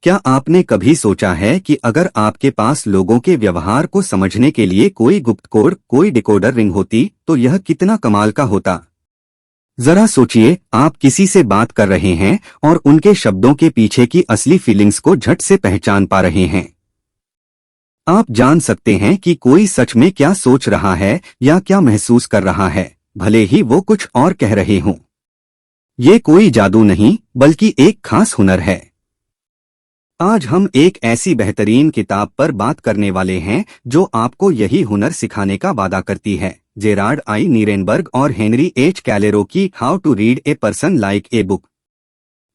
क्या आपने कभी सोचा है कि अगर आपके पास लोगों के व्यवहार को समझने के लिए कोई गुप्त कोड, कोई डिकोडर रिंग होती, तो यह कितना कमाल का होता। जरा सोचिए, आप किसी से बात कर रहे हैं और उनके शब्दों के पीछे की असली फीलिंग्स को झट से पहचान पा रहे हैं। आप जान सकते हैं कि कोई सच में क्या सोच रहा है या क्या महसूस कर रहा है, भले ही वो कुछ और कह रहे हों। ये कोई जादू नहीं, बल्कि एक खास हुनर है। आज हम एक ऐसी बेहतरीन किताब पर बात करने वाले हैं जो आपको यही हुनर सिखाने का वादा करती है। जेरार्ड आई नीरेनबर्ग और हेनरी एच कैलेरो की how to read a person like a book.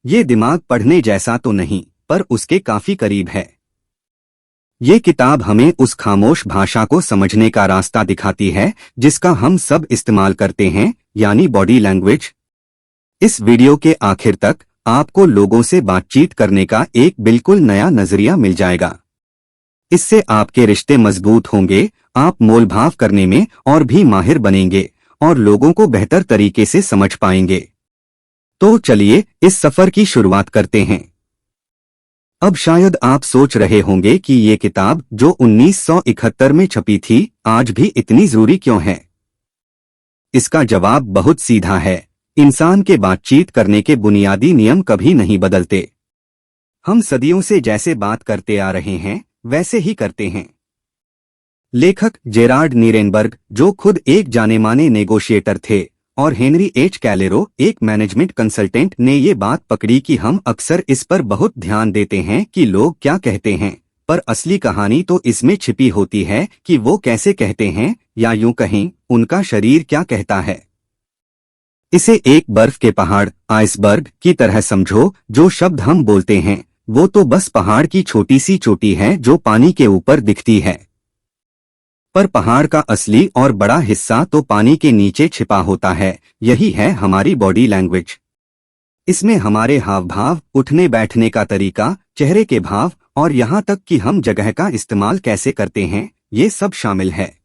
ये दिमाग पढ़ने जैसा तो नहीं, पर उसके काफी करीब है। ये किताब हमें उस खामोश भाषा को समझने का रास्ता दिखाती है जिसका हम सब इस्तेमाल करते हैं, यानी बॉडी लैंग्वेज। इस वीडियो के आखिर तक आपको लोगों से बातचीत करने का एक बिल्कुल नया नजरिया मिल जाएगा। इससे आपके रिश्ते मजबूत होंगे, आप मोलभाव करने में और भी माहिर बनेंगे और लोगों को बेहतर तरीके से समझ पाएंगे। तो चलिए इस सफर की शुरुआत करते हैं। अब शायद आप सोच रहे होंगे कि ये किताब जो 1971 में छपी थी, आज भी इतनी जरूरी क्यों है। इसका जवाब बहुत सीधा है। इंसान के बातचीत करने के बुनियादी नियम कभी नहीं बदलते। हम सदियों से जैसे बात करते आ रहे हैं, वैसे ही करते हैं। लेखक जेरार्ड नीरेनबर्ग, जो खुद एक जाने-माने नेगोशिएटर थे, और हेनरी एच कैलेरो, एक मैनेजमेंट कंसल्टेंट, ने ये बात पकड़ी कि हम अक्सर इस पर बहुत ध्यान देते हैं कि लोग क्या कहते हैं, पर असली कहानी तो इसमें छिपी होती है कि वो कैसे कहते हैं, या यूं कहें, उनका शरीर क्या कहता है। इसे एक बर्फ के पहाड़, आइसबर्ग की तरह समझो। जो शब्द हम बोलते हैं वो तो बस पहाड़ की छोटी सी चोटी है जो पानी के ऊपर दिखती है, पर पहाड़ का असली और बड़ा हिस्सा तो पानी के नीचे छिपा होता है। यही है हमारी बॉडी लैंग्वेज। इसमें हमारे हाव भाव, उठने बैठने का तरीका, चेहरे के भाव और यहाँ तक कि हम जगह का इस्तेमाल कैसे करते हैं, ये सब शामिल है।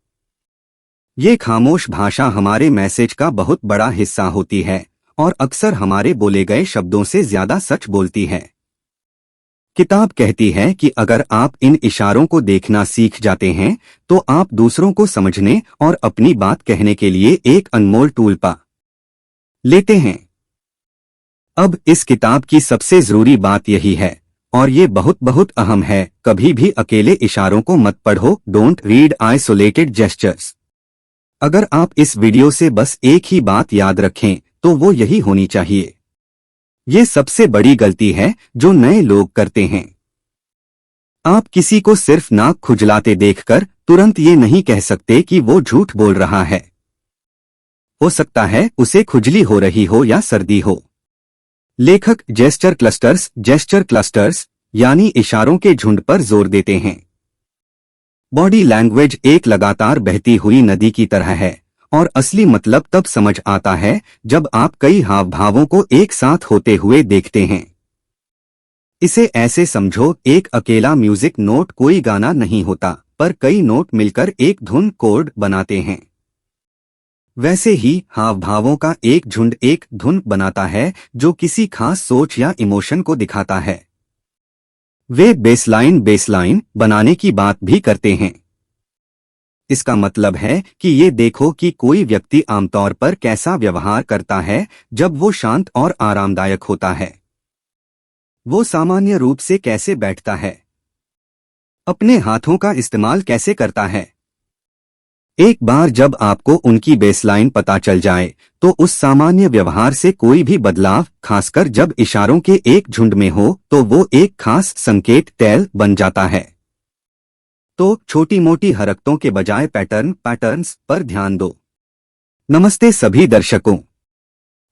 ये खामोश भाषा हमारे मैसेज का बहुत बड़ा हिस्सा होती है और अक्सर हमारे बोले गए शब्दों से ज्यादा सच बोलती है। किताब कहती है कि अगर आप इन इशारों को देखना सीख जाते हैं तो आप दूसरों को समझने और अपनी बात कहने के लिए एक अनमोल टूल पा लेते हैं। अब इस किताब की सबसे जरूरी बात यही है, और ये बहुत बहुत अहम है, कभी भी अकेले इशारों को मत पढ़ो। Don't read isolated gestures. अगर आप इस वीडियो से बस एक ही बात याद रखें तो वो यही होनी चाहिए। ये सबसे बड़ी गलती है जो नए लोग करते हैं। आप किसी को सिर्फ नाक खुजलाते देखकर तुरंत ये नहीं कह सकते कि वो झूठ बोल रहा है। हो सकता है उसे खुजली हो रही हो या सर्दी हो। लेखक जेस्चर क्लस्टर्स यानी इशारों के झुंड पर जोर देते हैं। बॉडी लैंग्वेज एक लगातार बहती हुई नदी की तरह है, और असली मतलब तब समझ आता है जब आप कई हाव भावों को एक साथ होते हुए देखते हैं। इसे ऐसे समझो, एक अकेला म्यूजिक नोट कोई गाना नहीं होता, पर कई नोट मिलकर एक धुन, कोड बनाते हैं। वैसे ही हाव भावों का एक झुंड एक धुन बनाता है जो किसी खास सोच या इमोशन को दिखाता है। वे बेसलाइन बनाने की बात भी करते हैं। इसका मतलब है कि ये देखो कि कोई व्यक्ति आमतौर पर कैसा व्यवहार करता है जब वो शांत और आरामदायक होता है। वो सामान्य रूप से कैसे बैठता है, अपने हाथों का इस्तेमाल कैसे करता है। एक बार जब आपको उनकी बेसलाइन पता चल जाए तो उस सामान्य व्यवहार से कोई भी बदलाव, खासकर जब इशारों के एक झुंड में हो, तो वो एक खास संकेत टेल बन जाता है। तो छोटी मोटी हरकतों के बजाय पैटर्न्स पर ध्यान दो। नमस्ते सभी दर्शकों।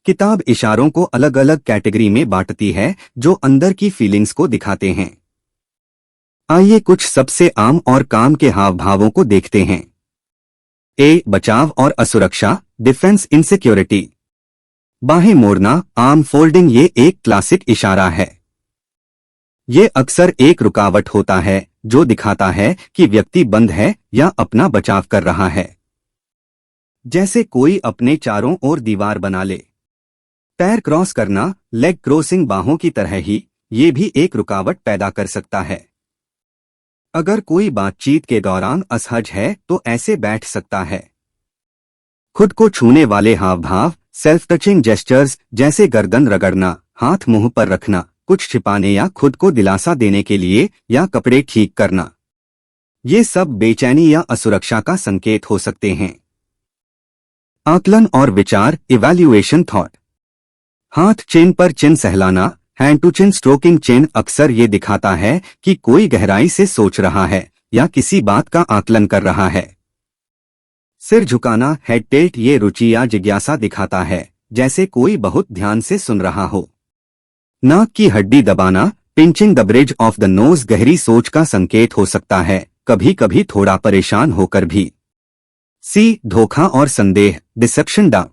किताब इशारों को अलग अलग कैटेगरी में बांटती है जो अंदर की फीलिंग्स को दिखाते हैं। आइए कुछ सबसे आम और काम के हाव भावों को देखते हैं। ए, बचाव और असुरक्षा, डिफेंस इनसिक्योरिटी। बाहें मोड़ना, आर्म फोल्डिंग, ये एक क्लासिक इशारा है। ये अक्सर एक रुकावट होता है जो दिखाता है कि व्यक्ति बंद है या अपना बचाव कर रहा है, जैसे कोई अपने चारों ओर दीवार बना ले। पैर क्रॉस करना, लेग क्रॉसिंग, बाहों की तरह ही, ये भी एक रुकावट पैदा कर सकता है। अगर कोई बातचीत के दौरान असहज है तो ऐसे बैठ सकता है। खुद को छूने वाले हाव भाव, सेल्फ टचिंग जेस्चर्स जैसे गर्दन रगड़ना, हाथ मुंह पर रखना, कुछ छिपाने या खुद को दिलासा देने के लिए या कपड़े ठीक करना, ये सब बेचैनी या असुरक्षा का संकेत हो सकते हैं। आकलन और विचार, इवैल्यूएशन थॉट। हाथ चिन पर चिन सहलाना, हैंड टू चिन स्ट्रोकिंग चिन अक्सर ये दिखाता है कि कोई गहराई से सोच रहा है या किसी बात का आकलन कर रहा है। सिर झुकाना, हेड टिल्ट, ये रुचि या जिज्ञासा दिखाता है, जैसे कोई बहुत ध्यान से सुन रहा हो। नाक की हड्डी दबाना, pinching the bridge of the nose, गहरी सोच का संकेत हो सकता है, कभी कभी थोड़ा परेशान होकर भी। सी, धोखा और संदेह, डिसेप्शन डा।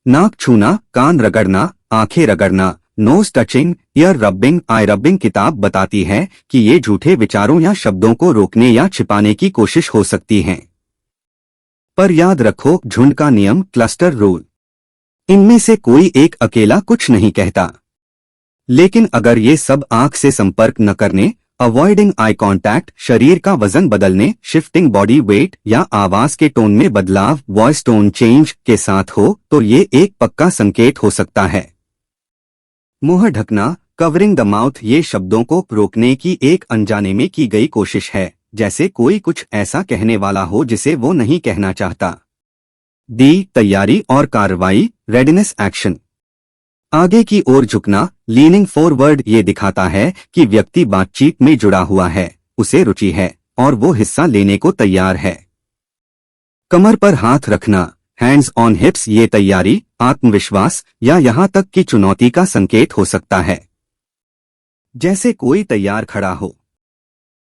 नाक छूना, कान रगड़ना, आंखें रगड़ना, नोज टचिंग, ईयर रबिंग, आई रबिंग किताब बताती है कि ये झूठे विचारों या शब्दों को रोकने या छिपाने की कोशिश हो सकती है। पर याद रखो, झुंड का नियम, क्लस्टर रूल, इनमें से कोई एक अकेला कुछ नहीं कहता। लेकिन अगर ये सब आंख से संपर्क न करने, अवॉइडिंग आई कांटेक्ट, शरीर का वजन बदलने, शिफ्टिंग बॉडी वेट या आवाज के टोन में बदलाव, वॉइस टोन चेंज के साथ हो तो ये एक पक्का संकेत हो सकता है। मुंह ढकना, कवरिंग द माउथ, ये शब्दों को रोकने की एक अनजाने में की गई कोशिश है, जैसे कोई कुछ ऐसा कहने वाला हो जिसे वो नहीं कहना चाहता। डी, तैयारी और कार्रवाई, रेडीनेस एक्शन। आगे की ओर झुकना, लीनिंग फॉरवर्ड, ये दिखाता है कि व्यक्ति बातचीत में जुड़ा हुआ है, उसे रुचि है और वो हिस्सा लेने को तैयार है। कमर पर हाथ रखना, हैंड्स ऑन हिप्स, ये तैयारी, आत्मविश्वास या यहां तक कि चुनौती का संकेत हो सकता है, जैसे कोई तैयार खड़ा हो।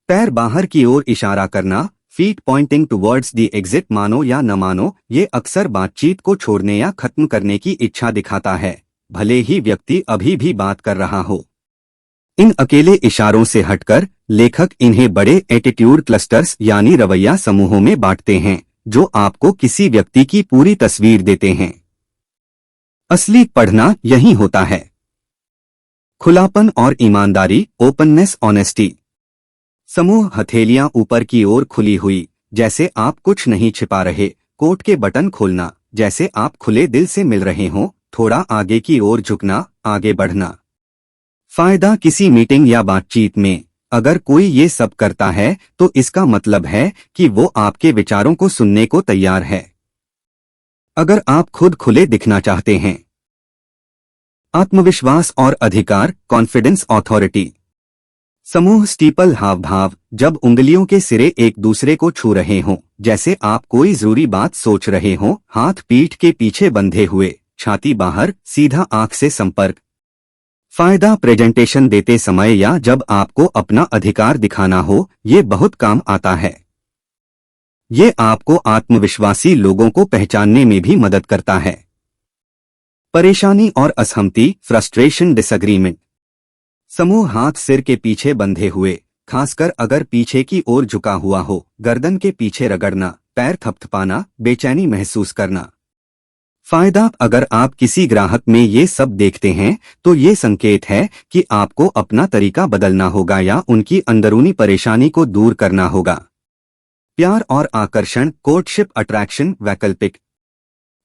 पैर बाहर की ओर इशारा करना, feet pointing towards the exit, मानो या न मानो, ये अक्सर बातचीत को छोड़ने या खत्म करने की इच्छा दिखाता है, भले ही व्यक्ति अभी भी बात कर रहा हो। इन अकेले इशारों से हटकर लेखक इन्हें बड़े एटीट्यूड क्लस्टर्स यानी रवैया समूहों में बांटते हैं, जो आपको किसी व्यक्ति की पूरी तस्वीर देते हैं। असली पढ़ना यही होता है। खुलापन और ईमानदारी, ओपननेस, ऑनेस्टी। समूह, हथेलियां ऊपर की ओर खुली हुई, जैसे आप कुछ नहीं छिपा रहे, कोट के बटन खोलना, जैसे आप खुले दिल से मिल रहे हों, थोड़ा आगे की ओर झुकना, आगे बढ़ना। फायदा, किसी मीटिंग या बातचीत में अगर कोई ये सब करता है तो इसका मतलब है कि वो आपके विचारों को सुनने को तैयार है। अगर आप खुद खुले दिखना चाहते हैं। आत्मविश्वास और अधिकार, कॉन्फिडेंस, ऑथोरिटी। समूह स्टीपल हाव भाव, जब उंगलियों के सिरे एक दूसरे को छू रहे हों, जैसे आप कोई जरूरी बात सोच रहे हों, हाथ पीठ के पीछे बंधे हुए, छाती बाहर, सीधा आंख से संपर्क। फायदा, प्रेजेंटेशन देते समय या जब आपको अपना अधिकार दिखाना हो, ये बहुत काम आता है। ये आपको आत्मविश्वासी लोगों को पहचानने में भी मदद करता है। परेशानी और असहमति, फ्रस्ट्रेशन, डिसएग्रीमेंट। समूह हाथ सिर के पीछे बंधे हुए, खासकर अगर पीछे की ओर झुका हुआ हो, गर्दन के पीछे रगड़ना, पैर थपथपाना, बेचैनी महसूस करना। फायदा, अगर आप किसी ग्राहक में ये सब देखते हैं तो ये संकेत है कि आपको अपना तरीका बदलना होगा या उनकी अंदरूनी परेशानी को दूर करना होगा। प्यार और आकर्षण, कोर्टशिप, अट्रैक्शन, वैकल्पिक।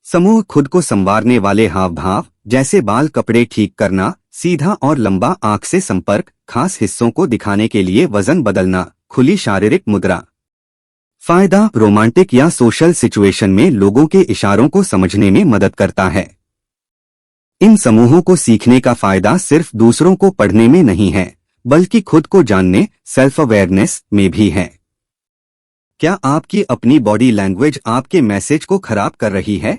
समूह खुद को संवारने वाले हाव भाव, जैसे बाल, कपड़े ठीक करना, सीधा और लंबा आंख से संपर्क, खास हिस्सों को दिखाने के लिए वजन बदलना, खुली शारीरिक मुद्रा। फायदा, रोमांटिक या सोशल सिचुएशन में लोगों के इशारों को समझने में मदद करता है। इन समूहों को सीखने का फायदा सिर्फ दूसरों को पढ़ने में नहीं है, बल्कि खुद को जानने, सेल्फ अवेयरनेस में भी है। क्या आपकी अपनी बॉडी लैंग्वेज आपके मैसेज को खराब कर रही है?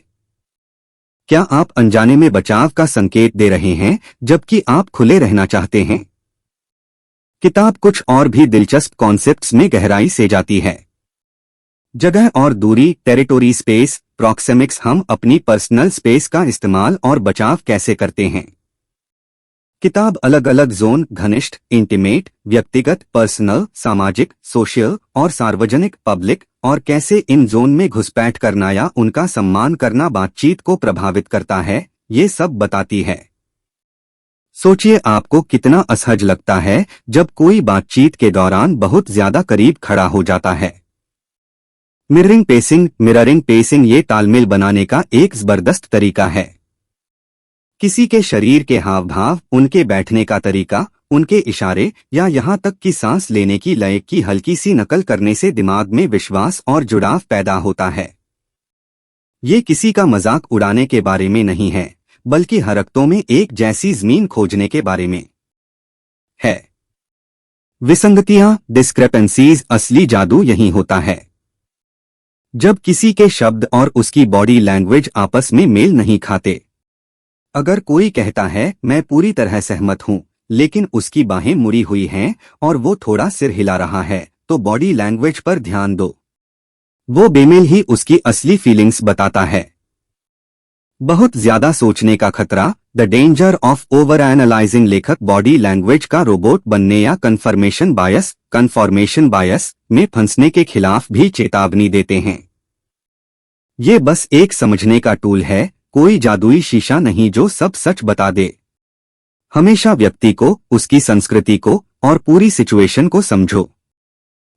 क्या आप अनजाने में बचाव का संकेत दे रहे हैं जबकि आप खुले रहना चाहते हैं? किताब कुछ और भी दिलचस्प कॉन्सेप्ट्स में गहराई से जाती है। जगह और दूरी, टेरिटोरी, स्पेस, प्रॉक्सिमिक्स, हम अपनी पर्सनल स्पेस का इस्तेमाल और बचाव कैसे करते हैं। किताब अलग अलग जोन, घनिष्ठ, इंटीमेट, व्यक्तिगत, पर्सनल, सामाजिक, सोशल और सार्वजनिक, पब्लिक, और कैसे इन जोन में घुसपैठ करना या उनका सम्मान करना बातचीत को प्रभावित करता है, ये सब बताती है। सोचिए आपको कितना असहज लगता है जब कोई बातचीत के दौरान बहुत ज्यादा करीब खड़ा हो जाता है। मिररिंग पेसिंग ये तालमेल बनाने का एक जबरदस्त तरीका है। किसी के शरीर के हाव भाव, उनके बैठने का तरीका, उनके इशारे या यहाँ तक कि सांस लेने की लय की हल्की सी नकल करने से दिमाग में विश्वास और जुड़ाव पैदा होता है। ये किसी का मजाक उड़ाने के बारे में नहीं है, बल्कि हरकतों में एक जैसी जमीन खोजने के बारे में है। विसंगतियां, डिस्क्रेपेंसीज, असली जादू यही होता है जब किसी के शब्द और उसकी बॉडी लैंग्वेज आपस में मेल नहीं खाते। अगर कोई कहता है मैं पूरी तरह सहमत हूं, लेकिन उसकी बाहें मुड़ी हुई हैं और वो थोड़ा सिर हिला रहा है, तो बॉडी लैंग्वेज पर ध्यान दो। वो बेमेल ही उसकी असली फीलिंग्स बताता है। बहुत ज्यादा सोचने का खतरा, the danger of over analysing. लेखक बॉडी लैंग्वेज का रोबोट बनने या कन्फर्मेशन बायस में फंसने के खिलाफ भी चेतावनी देते हैं। ये बस एक समझने का टूल है, कोई जादुई शीशा नहीं जो सब सच बता दे। हमेशा व्यक्ति को, उसकी संस्कृति को और पूरी सिचुएशन को समझो।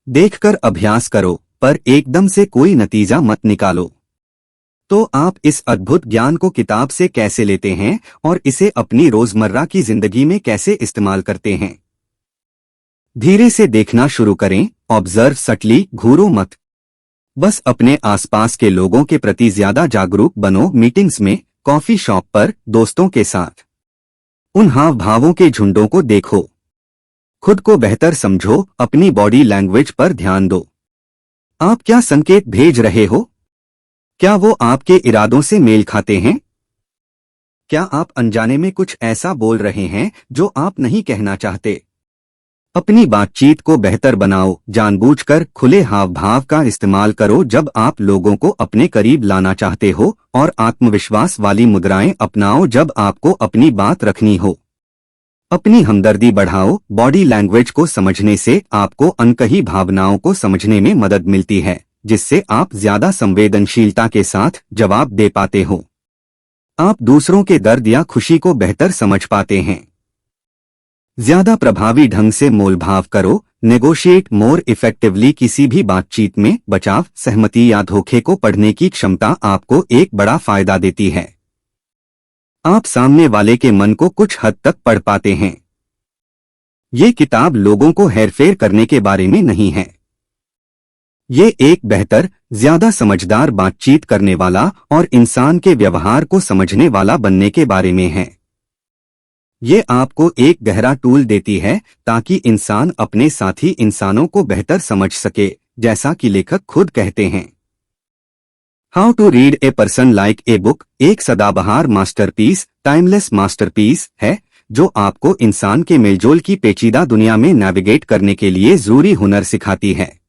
देखकर अभ्यास करो, पर एकदम से कोई नतीजा मत निकालो। तो आप इस अद्भुत ज्ञान को किताब से कैसे लेते हैं और इसे अपनी रोजमर्रा की जिंदगी में कैसे इस्तेमाल करते हैं? धीरे से देखना शुरू करें, ऑब्जर्व सटली, घूरो मत। बस अपने आसपास के लोगों के प्रति ज्यादा जागरूक बनो। मीटिंग्स में, कॉफी शॉप पर, दोस्तों के साथ उन हाव भावों के झुंडों को देखो। खुद को बेहतर समझो, अपनी बॉडी लैंग्वेज पर ध्यान दो। आप क्या संकेत भेज रहे हो? क्या वो आपके इरादों से मेल खाते हैं? क्या आप अनजाने में कुछ ऐसा बोल रहे हैं जो आप नहीं कहना चाहते? अपनी बातचीत को बेहतर बनाओ, जानबूझकर खुले हाव भाव का इस्तेमाल करो जब आप लोगों को अपने करीब लाना चाहते हो, और आत्मविश्वास वाली मुद्राएं अपनाओ जब आपको अपनी बात रखनी हो। अपनी हमदर्दी बढ़ाओ। बॉडी लैंग्वेज को समझने से आपको अनकही भावनाओं को समझने में मदद मिलती है, जिससे आप ज्यादा संवेदनशीलता के साथ जवाब दे पाते हो। आप दूसरों के दर्द या खुशी को बेहतर समझ पाते हैं। ज्यादा प्रभावी ढंग से मोलभाव करो। Negotiate more effectively. किसी भी बातचीत में बचाव, सहमति या धोखे को पढ़ने की क्षमता आपको एक बड़ा फायदा देती है। आप सामने वाले के मन को कुछ हद तक पढ़ पाते हैं। ये किताब लोगों को हेरफेर करने के बारे में नहीं है। ये एक बेहतर, ज्यादा समझदार बातचीत करने वाला और इंसान के व्यवहार को समझने वाला बनने के बारे में है। ये आपको एक गहरा टूल देती है ताकि इंसान अपने साथी इंसानों को बेहतर समझ सके, जैसा कि लेखक खुद कहते हैं। How to read a person like a book एक सदाबहार मास्टरपीस, टाइमलेस मास्टरपीस है, जो आपको इंसान के मेलजोल की पेचीदा दुनिया में नेविगेट करने के लिए जरूरी हुनर सिखाती है।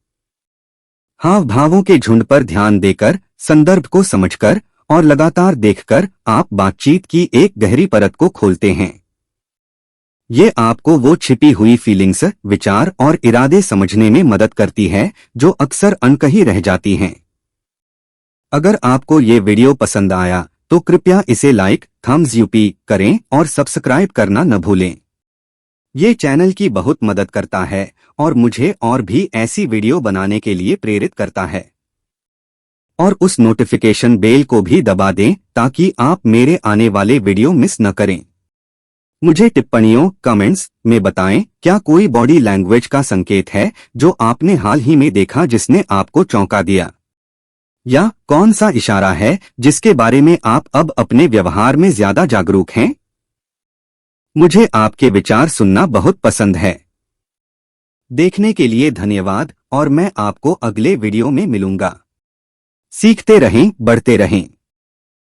हाव भावों के झुंड पर ध्यान देकर, संदर्भ को समझकर और लगातार देखकर आप बातचीत की एक गहरी परत को खोलते हैं। ये आपको वो छिपी हुई फीलिंग्स, विचार और इरादे समझने में मदद करती है जो अक्सर अनकही रह जाती हैं। अगर आपको ये वीडियो पसंद आया तो कृपया इसे लाइक, थम्स अप करें और सब्सक्राइब करना न भूलें। ये चैनल की बहुत मदद करता है और मुझे और भी ऐसी वीडियो बनाने के लिए प्रेरित करता है। और उस नोटिफिकेशन बेल को भी दबा दें ताकि आप मेरे आने वाले वीडियो मिस न करें। मुझे टिप्पणियों, कमेंट्स में बताएं, क्या कोई बॉडी लैंग्वेज का संकेत है जो आपने हाल ही में देखा जिसने आपको चौंका दिया? या कौन सा इशारा है जिसके बारे में आप अब अपने व्यवहार में ज्यादा जागरूक हैं? मुझे आपके विचार सुनना बहुत पसंद है। देखने के लिए धन्यवाद और मैं आपको अगले वीडियो में मिलूंगा। सीखते रहें, बढ़ते रहें।